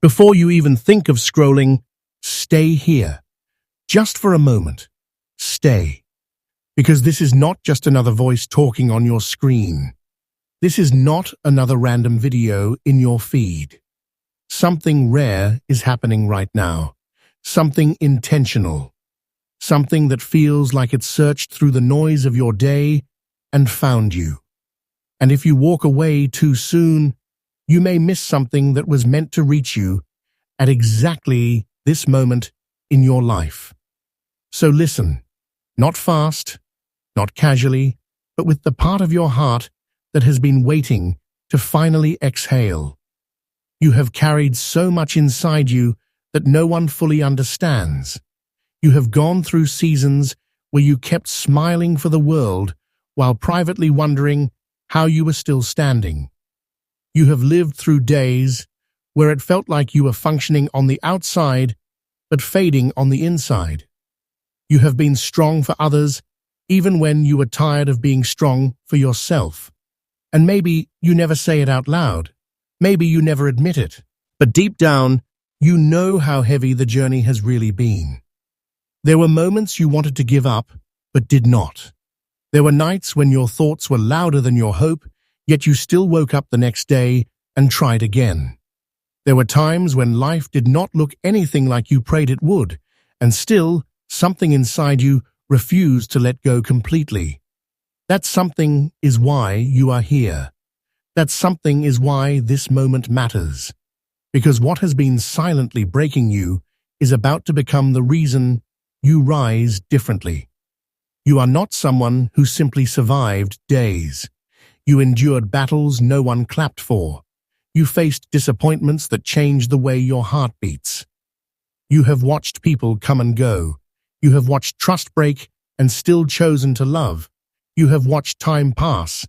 Before you even think of scrolling, stay here. Just for a moment. Stay. Because this is not just another voice talking on your screen. This is not another random video in your feed. Something rare is happening right now. Something intentional. Something that feels like it searched through the noise of your day and found you. And if you walk away too soon, you may miss something that was meant to reach you at exactly this moment in your life. So listen, not fast, not casually, but with the part of your heart that has been waiting to finally exhale. You have carried so much inside you that no one fully understands. You have gone through seasons where you kept smiling for the world while privately wondering how you were still standing. You have lived through days where it felt like you were functioning on the outside but fading on the inside. You have been strong for others even when you were tired of being strong for yourself. And maybe you never say it out loud. Maybe you never admit it. But deep down, you know how heavy the journey has really been. There were moments you wanted to give up, but did not. There were nights when your thoughts were louder than your hope, yet you still woke up the next day and tried again. There were times when life did not look anything like you prayed it would, and still, something inside you refused to let go completely. That something is why you are here. That something is why this moment matters. Because what has been silently breaking you is about to become the reason you rise differently. You are not someone who simply survived days. You endured battles no one clapped for. You faced disappointments that changed the way your heart beats. You have watched people come and go. You have watched trust break and still chosen to love. You have watched time pass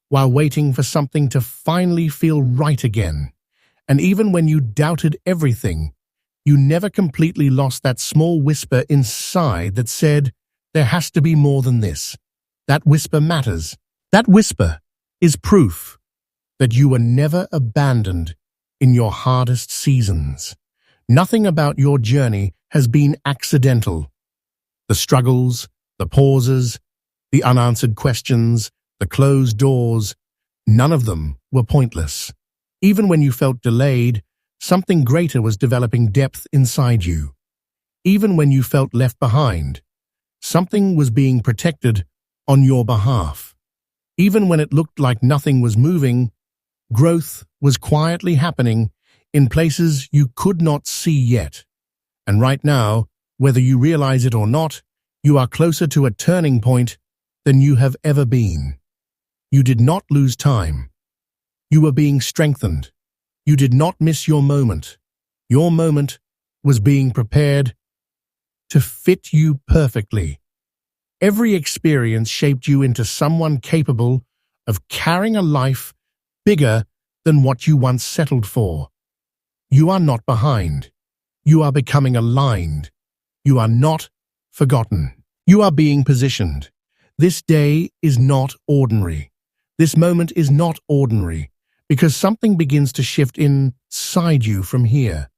while waiting for something to finally feel right again. And even when you doubted everything, you never completely lost that small whisper inside that said, there has to be more than this. That whisper matters. That whisper is proof that you were never abandoned in your hardest seasons. Nothing about your journey has been accidental. The struggles, the pauses, the unanswered questions, the closed doors, none of them were pointless. Even when you felt delayed, something greater was developing depth inside you. Even when you felt left behind, something was being protected on your behalf. Even when it looked like nothing was moving, growth was quietly happening in places you could not see yet. And right now, whether you realize it or not, you are closer to a turning point than you have ever been. You did not lose time. You were being strengthened. You did not miss your moment. Your moment was being prepared to fit you perfectly. Every experience shaped you into someone capable of carrying a life bigger than what you once settled for. You are not behind. You are becoming aligned. You are not forgotten. You are being positioned. This day is not ordinary. This moment is not ordinary, because something begins to shift inside you from here.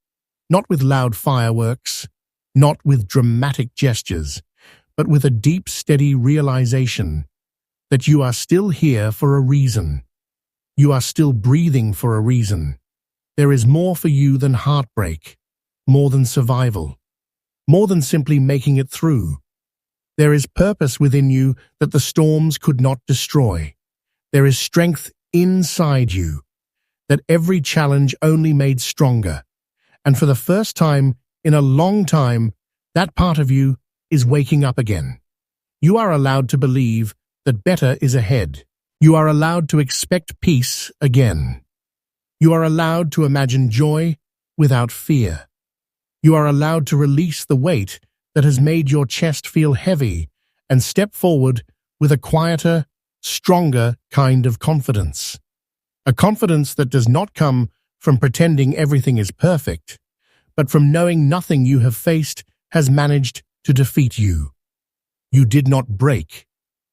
Not with loud fireworks, not with dramatic gestures, but with a deep, steady realization that you are still here for a reason. You are still breathing for a reason. There is more for you than heartbreak, more than survival, more than simply making it through. There is purpose within you that the storms could not destroy. There is strength inside you that every challenge only made stronger. And for the first time in a long time, that part of you is waking up again. You are allowed to believe that better is ahead. You are allowed to expect peace again. You are allowed to imagine joy without fear. You are allowed to release the weight that has made your chest feel heavy and step forward with a quieter, stronger kind of confidence. A confidence that does not come from pretending everything is perfect, but from knowing nothing you have faced has managed to defeat you. You did not break.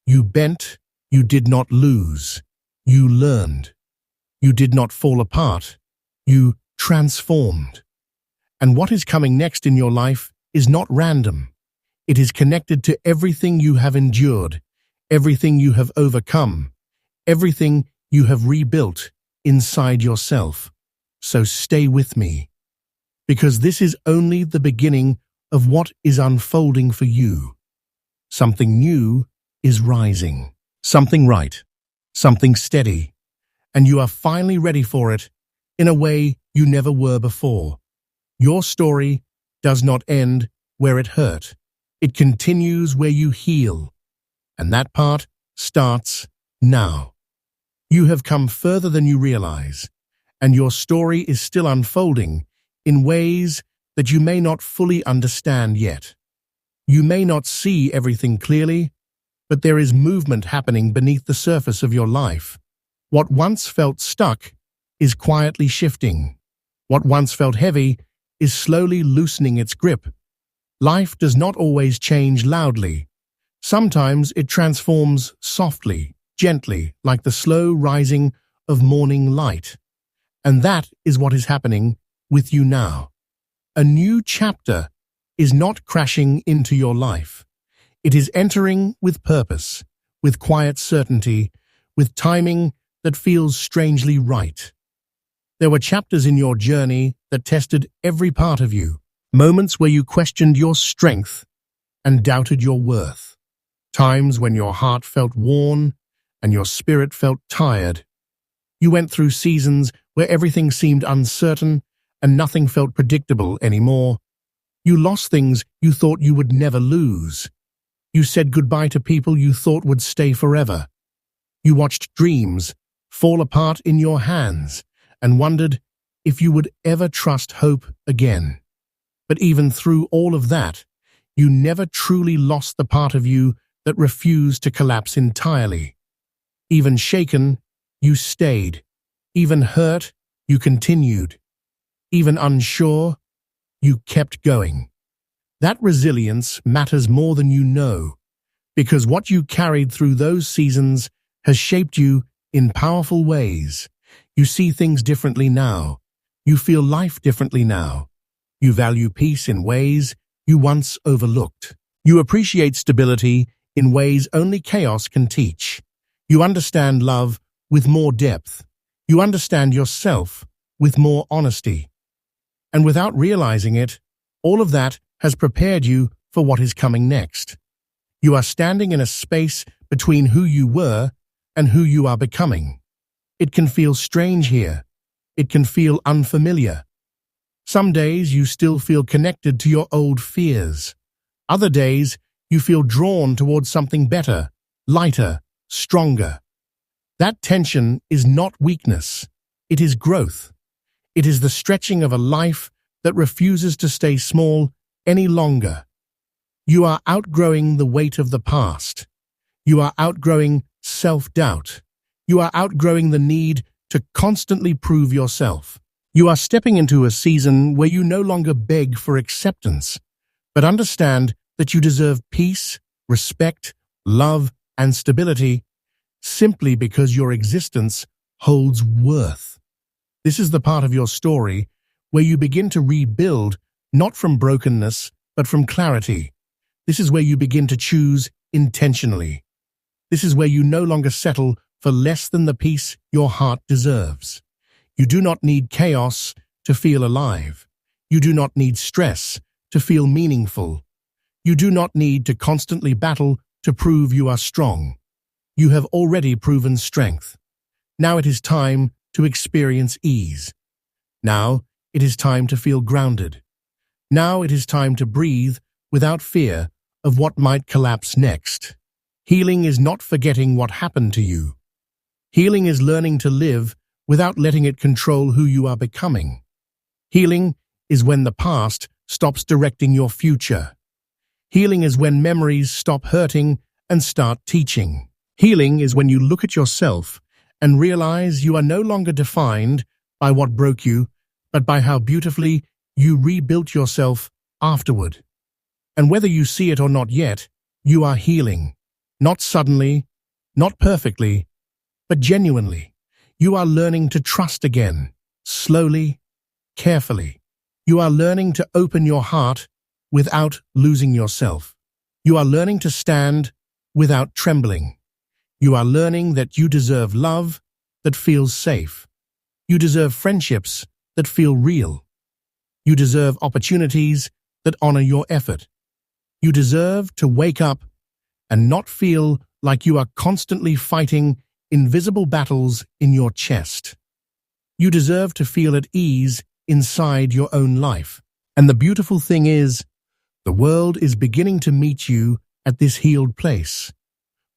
You bent. You did not lose. You learned. You did not fall apart. You transformed. And what is coming next in your life is not random. It is connected to everything you have endured, everything you have overcome, everything you have rebuilt inside yourself. So stay with me, because this is only the beginning of what is unfolding for you. Something new is rising, something right, something steady, and you are finally ready for it in a way you never were before. Your story does not end where it hurt. It continues where you heal, and that part starts now. You have come further than you realize, and your story is still unfolding in ways that you may not fully understand yet. You may not see everything clearly, but there is movement happening beneath the surface of your life. What once felt stuck is quietly shifting. What once felt heavy is slowly loosening its grip. Life does not always change loudly. Sometimes it transforms softly, gently, like the slow rising of morning light. And that is what is happening with you now. A new chapter is not crashing into your life. It is entering with purpose, with quiet certainty, with timing that feels strangely right. There were chapters in your journey that tested every part of you, moments where you questioned your strength and doubted your worth, times when your heart felt worn and your spirit felt tired. You went through seasons where everything seemed uncertain and nothing felt predictable anymore. You lost things you thought you would never lose. You said goodbye to people you thought would stay forever. You watched dreams fall apart in your hands and wondered if you would ever trust hope again. But even through all of that, you never truly lost the part of you that refused to collapse entirely. Even shaken, you stayed. Even hurt, you continued. Even unsure, you kept going. That resilience matters more than you know, because what you carried through those seasons has shaped you in powerful ways. You see things differently now. You feel life differently now. You value peace in ways you once overlooked. You appreciate stability in ways only chaos can teach. You understand love with more depth. You understand yourself with more honesty. And without realizing it, all of that has prepared you for what is coming next. You are standing in a space between who you were and who you are becoming. It can feel strange here. It can feel unfamiliar. Some days you still feel connected to your old fears. Other days you feel drawn towards something better, lighter, stronger. That tension is not weakness. It is growth. It is the stretching of a life that refuses to stay small any longer. You are outgrowing the weight of the past. You are outgrowing self-doubt. You are outgrowing the need to constantly prove yourself. You are stepping into a season where you no longer beg for acceptance, but understand that you deserve peace, respect, love, and stability simply because your existence holds worth. This is the part of your story where you begin to rebuild not from brokenness, but from clarity. This is where you begin to choose intentionally. This is where you no longer settle for less than the peace your heart deserves. You do not need chaos to feel alive. You do not need stress to feel meaningful. You do not need to constantly battle to prove you are strong. You have already proven strength. Now it is time to experience ease. Now it is time to feel grounded. Now it is time to breathe without fear of what might collapse next. Healing is not forgetting what happened to you. Healing is learning to live without letting it control who you are becoming. Healing is when the past stops directing your future. Healing is when memories stop hurting and start teaching. Healing is when you look at yourself and realize you are no longer defined by what broke you, but by how beautifully you rebuilt yourself afterward. And whether you see it or not yet, you are healing. Not suddenly, not perfectly, but genuinely. You are learning to trust again, slowly, carefully. You are learning to open your heart without losing yourself. You are learning to stand without trembling. You are learning that you deserve love that feels safe. You deserve friendships that feel real. You deserve opportunities that honor your effort. You deserve to wake up and not feel like you are constantly fighting invisible battles in your chest. You deserve to feel at ease inside your own life. And the beautiful thing is, the world is beginning to meet you at this healed place.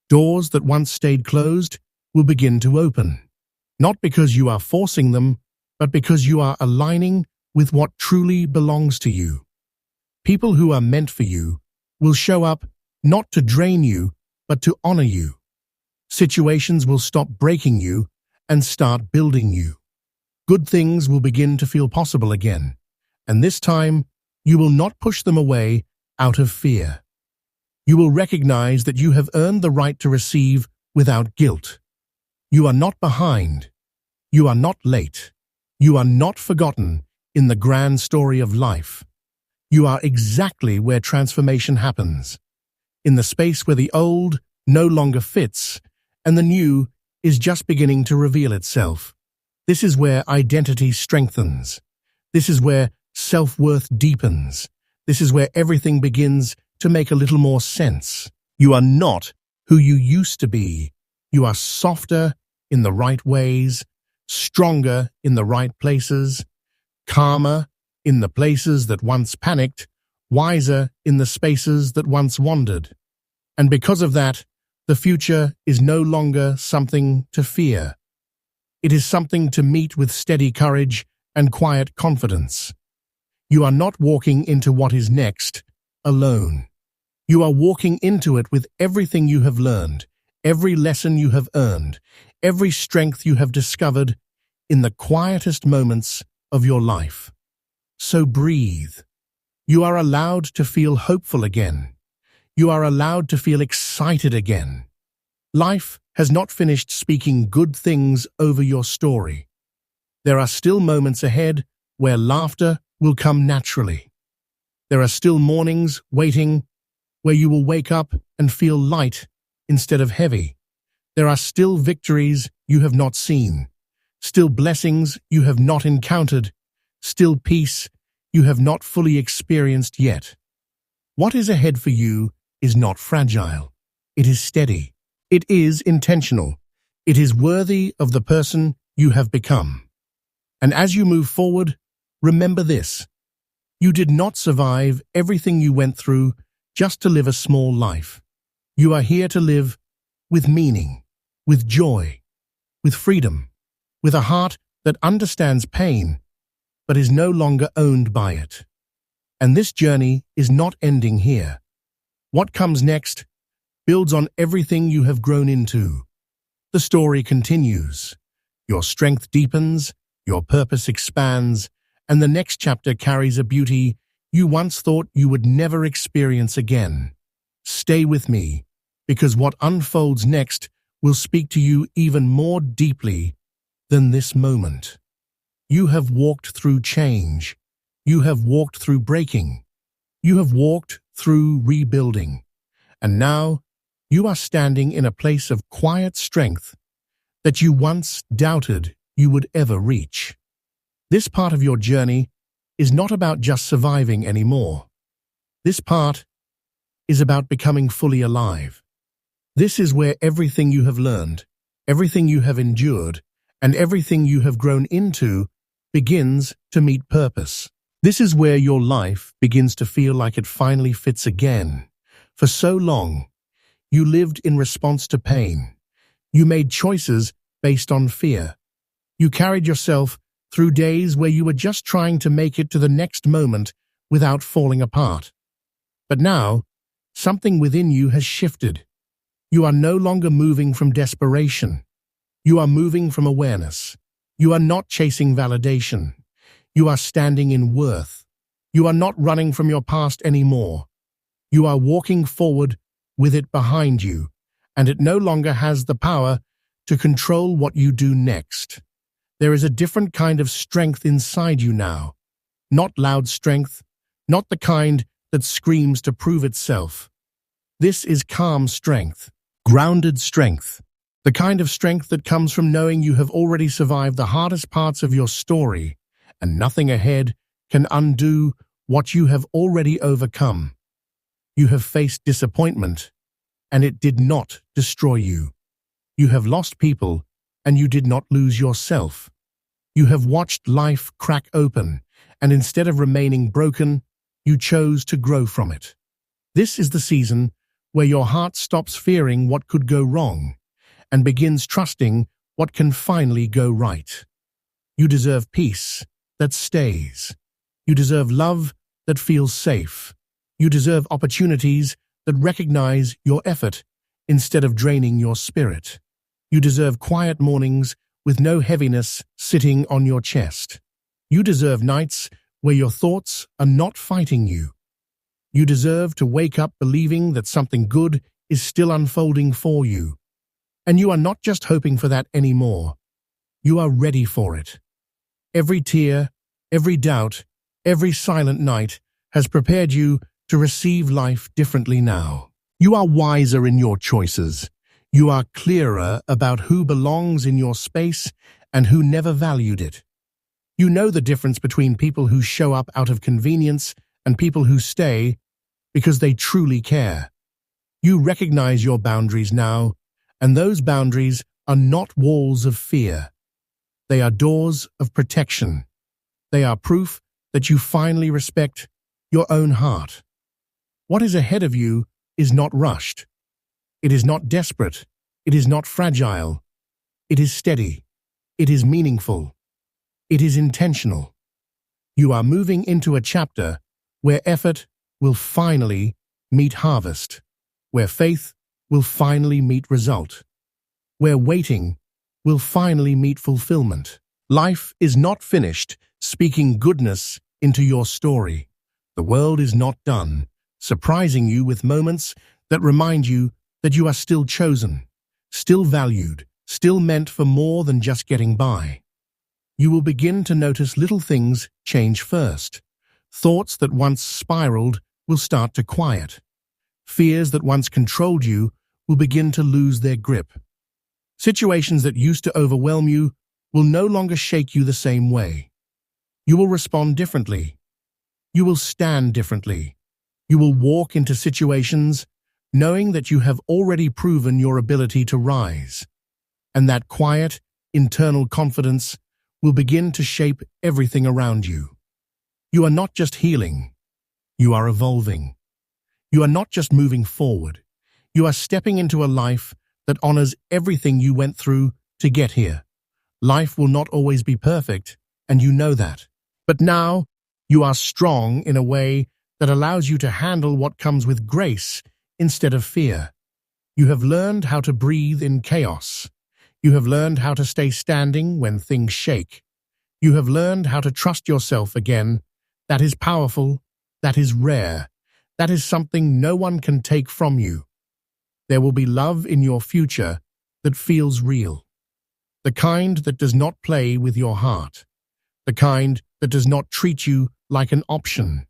Doors that once stayed closed will begin to open. Not because you are forcing them, but because you are aligning with what truly belongs to you. People who are meant for you will show up not to drain you, but to honor you. Situations will stop breaking you and start building you. Good things will begin to feel possible again, and this time you will not push them away out of fear. You will recognize that you have earned the right to receive without guilt. You are not behind. You are not late. You are not forgotten in the grand story of life. You are exactly where transformation happens, in the space where the old no longer fits and the new is just beginning to reveal itself. This is where identity strengthens. This is where self-worth deepens. This is where everything begins to make a little more sense. You are not who you used to be. You are softer in the right ways, stronger in the right places, calmer in the places that once panicked, wiser in the spaces that once wandered. And because of that, the future is no longer something to fear. It is something to meet with steady courage and quiet confidence. You are not walking into what is next alone. You are walking into it with everything you have learned, every lesson you have earned, every strength you have discovered in the quietest moments of your life. So breathe. You are allowed to feel hopeful again. You are allowed to feel excited again. Life has not finished speaking good things over your story. There are still moments ahead where laughter will come naturally. There are still mornings waiting where you will wake up and feel light instead of heavy. There are still victories you have not seen, still blessings you have not encountered, still peace you have not fully experienced yet. What is ahead for you is not fragile. It is steady. It is intentional. It is worthy of the person you have become. And as you move forward, remember this. You did not survive everything you went through just to live a small life. You are here to live with meaning, with joy, with freedom, with a heart that understands pain, but is no longer owned by it. And this journey is not ending here. What comes next builds on everything you have grown into. The story continues. Your strength deepens, your purpose expands, and the next chapter carries a beauty you once thought you would never experience again. Stay with me, because what unfolds next will speak to you even more deeply than this moment. You have walked through change. You have walked through breaking. You have walked through rebuilding. And now, you are standing in a place of quiet strength that you once doubted you would ever reach. This part of your journey is not about just surviving anymore. This part is about becoming fully alive. This is where everything you have learned, everything you have endured, and everything you have grown into begins to meet purpose. This is where your life begins to feel like it finally fits again. For so long, you lived in response to pain. You made choices based on fear. You carried yourself through days where you were just trying to make it to the next moment without falling apart. But now, something within you has shifted. You are no longer moving from desperation. You are moving from awareness. You are not chasing validation. You are standing in worth. You are not running from your past anymore. You are walking forward with it behind you, and it no longer has the power to control what you do next. There is a different kind of strength inside you now, not loud strength, not the kind that screams to prove itself. This is calm strength, grounded strength, the kind of strength that comes from knowing you have already survived the hardest parts of your story, and nothing ahead can undo what you have already overcome. You have faced disappointment, and it did not destroy you. You have lost people, and you did not lose yourself. You have watched life crack open, and instead of remaining broken, you chose to grow from it. This is the season where your heart stops fearing what could go wrong and begins trusting what can finally go right. You deserve peace that stays. You deserve love that feels safe. You deserve opportunities that recognize your effort instead of draining your spirit. You deserve quiet mornings with no heaviness sitting on your chest. You deserve nights where your thoughts are not fighting you. You deserve to wake up believing that something good is still unfolding for you. And you are not just hoping for that anymore. You are ready for it. Every tear, every doubt, every silent night has prepared you to receive life differently now. You are wiser in your choices. You are clearer about who belongs in your space and who never valued it. You know the difference between people who show up out of convenience and people who stay because they truly care. You recognize your boundaries now, and those boundaries are not walls of fear. They are doors of protection. They are proof that you finally respect your own heart. What is ahead of you is not rushed. It is not desperate. It is not fragile. It is steady. It is meaningful. It is intentional. You are moving into a chapter where effort will finally meet harvest, where faith will finally meet result, where waiting will finally meet fulfillment. Life is not finished speaking goodness into your story. The world is not done surprising you with moments that remind you that you are still chosen, still valued, still meant for more than just getting by. You will begin to notice little things change first. Thoughts that once spiraled will start to quiet. Fears that once controlled you will begin to lose their grip. Situations that used to overwhelm you will no longer shake you the same way. You will respond differently. You will stand differently. You will walk into situations knowing that you have already proven your ability to rise. And that quiet, internal confidence will begin to shape everything around you. You are not just healing. You are evolving. You are not just moving forward. You are stepping into a life that honors everything you went through to get here. Life will not always be perfect, and you know that. But now, you are strong in a way that allows you to handle what comes with grace instead of fear. You have learned how to breathe in chaos. You have learned how to stay standing when things shake. You have learned how to trust yourself again. That is powerful. That is rare. That is something no one can take from you. There will be love in your future that feels real. The kind that does not play with your heart. The kind that does not treat you like an option.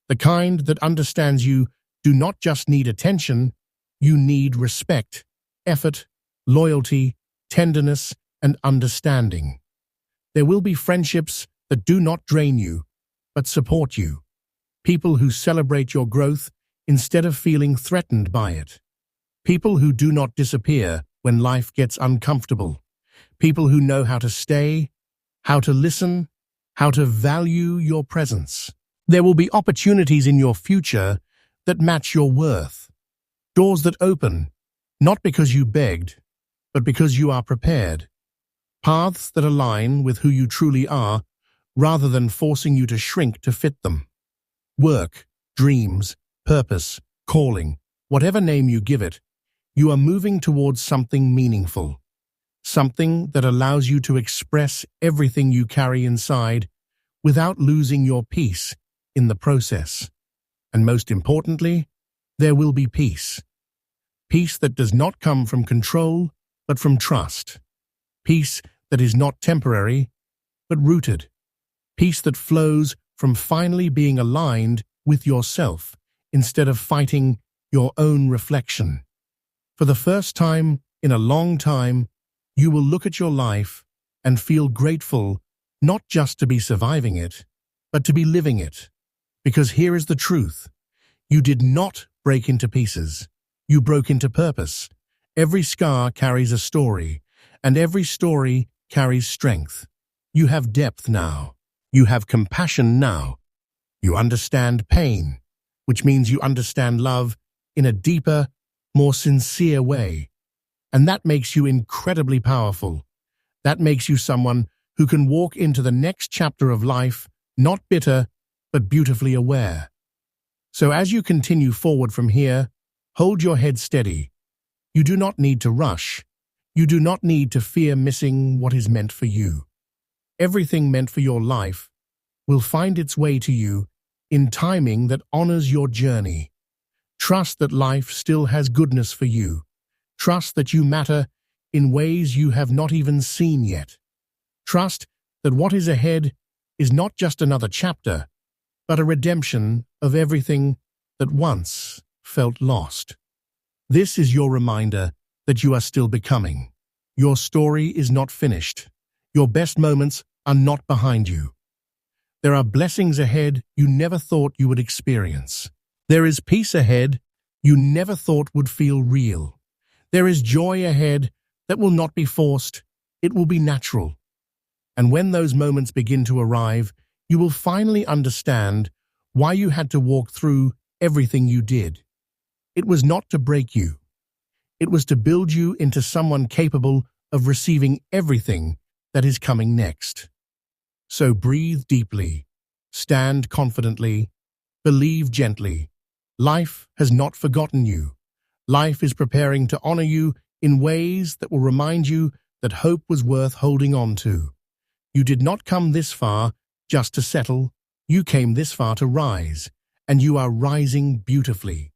The kind that understands you do not just need attention, you need respect, effort, loyalty, tenderness, and understanding. There will be friendships that do not drain you, but support you. People who celebrate your growth instead of feeling threatened by it. People who do not disappear when life gets uncomfortable. People who know how to stay, how to listen, how to value your presence. There will be opportunities in your future that match your worth. Doors that open, not because you begged, but because you are prepared. Paths that align with who you truly are, rather than forcing you to shrink to fit them. Work, dreams, purpose, calling, whatever name you give it, you are moving towards something meaningful. Something that allows you to express everything you carry inside without losing your peace in the process. And most importantly, there will be peace. Peace that does not come from control, but from trust. Peace that is not temporary, but rooted. Peace that flows from finally being aligned with yourself instead of fighting your own reflection. For the first time in a long time, you will look at your life and feel grateful not just to be surviving it, but to be living it. Because here is the truth. You did not break into pieces. You broke into purpose. Every scar carries a story, and every story carries strength. You have depth now. You have compassion now. You understand pain, which means you understand love in a deeper, more sincere way. And that makes you incredibly powerful. That makes you someone who can walk into the next chapter of life, not bitter, but beautifully aware. So as you continue forward from here, hold your head steady. You do not need to rush. You do not need to fear missing what is meant for you. Everything meant for your life will find its way to you in timing that honors your journey. Trust that life still has goodness for you. Trust that you matter in ways you have not even seen yet. Trust that what is ahead is not just another chapter, but a redemption of everything that once felt lost. This is your reminder that you are still becoming. Your story is not finished. Your best moments are not behind you. There are blessings ahead you never thought you would experience. There is peace ahead you never thought would feel real. There is joy ahead that will not be forced. It will be natural. And when those moments begin to arrive, you will finally understand why you had to walk through everything you did. It was not to break you. It was to build you into someone capable of receiving everything that is coming next. So breathe deeply, stand confidently, believe gently. Life has not forgotten you. Life is preparing to honor you in ways that will remind you that hope was worth holding on to. You did not come this far just to settle. You came this far to rise, and you are rising beautifully.